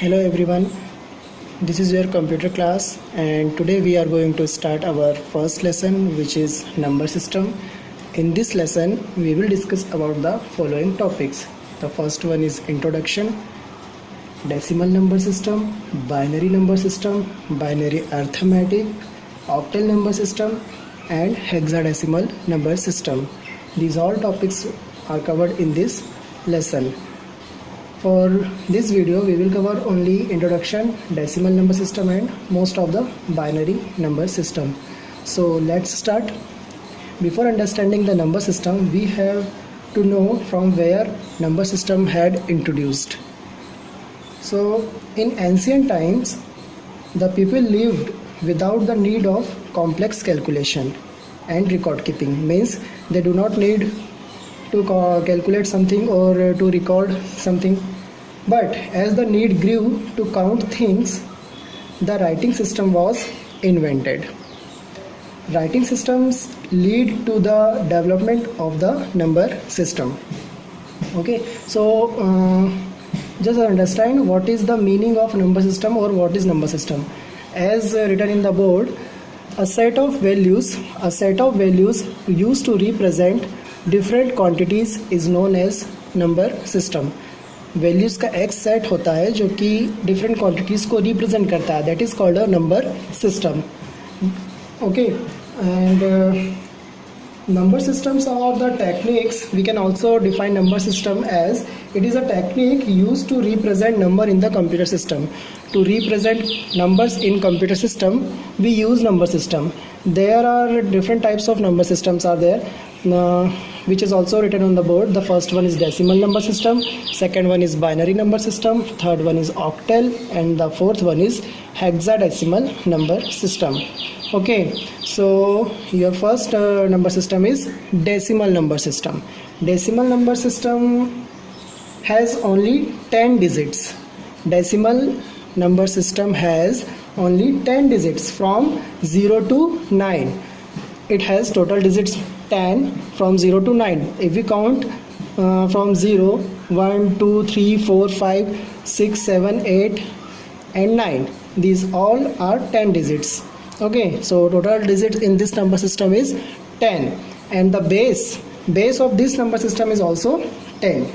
Hello everyone, this is your computer class and today we are going to start our first lesson, which is number system. In this lesson we will discuss about the following topics. The first one is introduction, decimal number system, binary number system, binary arithmetic, octal number system and hexadecimal number system. These all topics are covered in this lesson. For this video we will cover only introduction, decimal number system and most of the binary number system. So let's start. Before understanding the number system, we have to know from where number system had introduced. So in ancient times the people lived without the need of complex calculation and record keeping. Means they do not need to calculate something or to record something, but as the need grew to count things, the writing system was invented. Writing systems lead to the development of the number system. Okay, so just understand what is the meaning of number system or what is number system. As written in the board, a set of values used to represent different quantities is known as number system. Values का एक set होता है जो कि different quantities को represent करता है, that is called a number system. Okay, and number systems are the techniques. We can also define number system as it is a technique used to represent number in the computer system. To represent numbers in computer system, we use number system. There are different types of number systems are there, which is also written on the board. The first one is decimal number system, second one is binary number system, third one is octal, and the fourth one is hexadecimal number system. Okay, so your first number system is decimal number system. Decimal number system has only 10 digits. Decimal number system has only 10 digits from 0 to 9. It has total digits 10 from 0 to 9. If we count from 0, 1, 2, 3, 4, 5, 6, 7, 8 and 9, these all are 10 digits. Okay, so total digits in this number system is 10, and the base of this number system is also 10.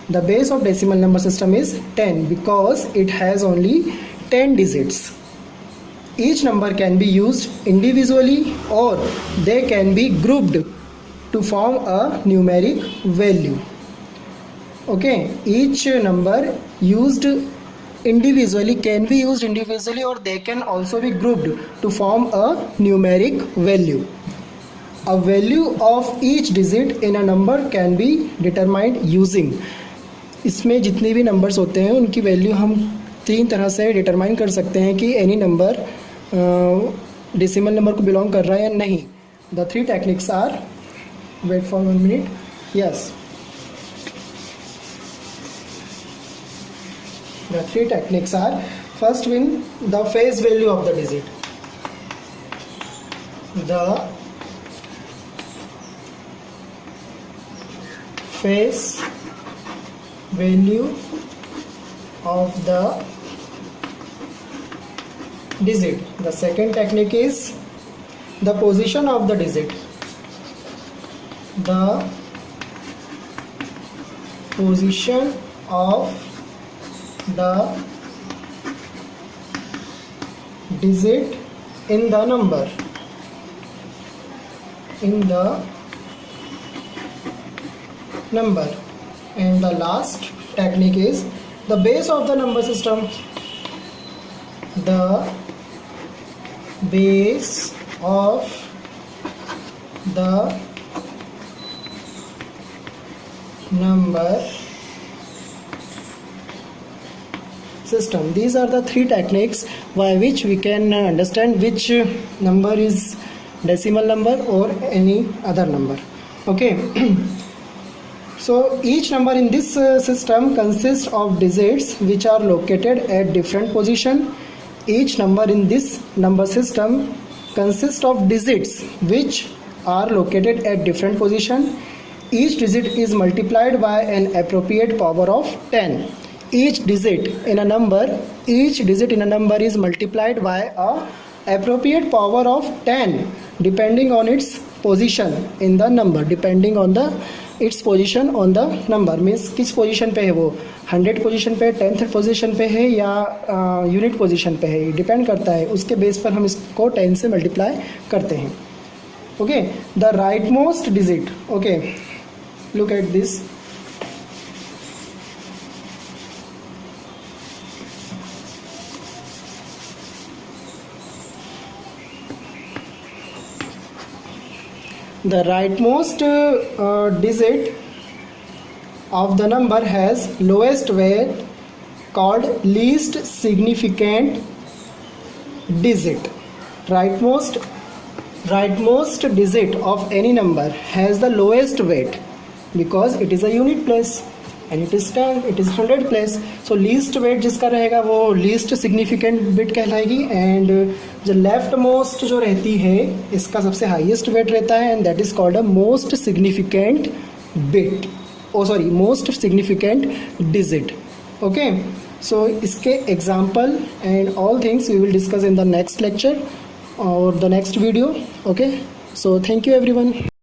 The base of decimal number system is 10 because it has only 10 digits. Each number can be used individually or they can be grouped to form a numeric value. Okay, each number used individually can be used individually or they can also be grouped to form a numeric value. A value of each digit in a number can be determined using. इसमें जितने भी numbers होते हैं उनकी value हम तीन तरह से डिटरमाइन कर सकते हैं कि एनी नंबर डेसिमल नंबर को बिलोंग कर रहा है या नहीं. The three techniques are, wait for 1 minute. Yes, the three techniques are: first one, the face value of the digit. The face value of the digit. The second technique is the position of the digit. The position of the digit in the number. And the last technique is the base of the number system. The base of the number system. These are the three techniques by which we can understand which number is decimal number or any other number. Okay. So each number in this system consists of digits which are located at different position. Each number in this number system consists of digits which are located at different position. Each digit is multiplied by an appropriate power of 10. each digit in a number is multiplied by a appropriate power of 10 depending on its position in the number, depending on the its position on the number, means किस position पे है वो, 100 position पे, 10th position पे है या unit position पे है, डिपेंड करता है, उसके बेस पर हम इसको 10 से मल्टीप्लाई करते हैं. Okay, the right most digit. Okay, look at this. The rightmost digit of the number has lowest weight called least significant digit. Rightmost digit of any number has the lowest weight because it is a unit place and it is 10, it is 100 place. So least weight जिसका रहेगा वो least significant bit कहलाएगी, and जो left most जो रहती है इसका सबसे हाईएस्ट वेट रहता है, and that is called a most significant bit, most significant digit. Okay, so इसके example and all things we will discuss in the next lecture और the next video. Okay, so thank you everyone.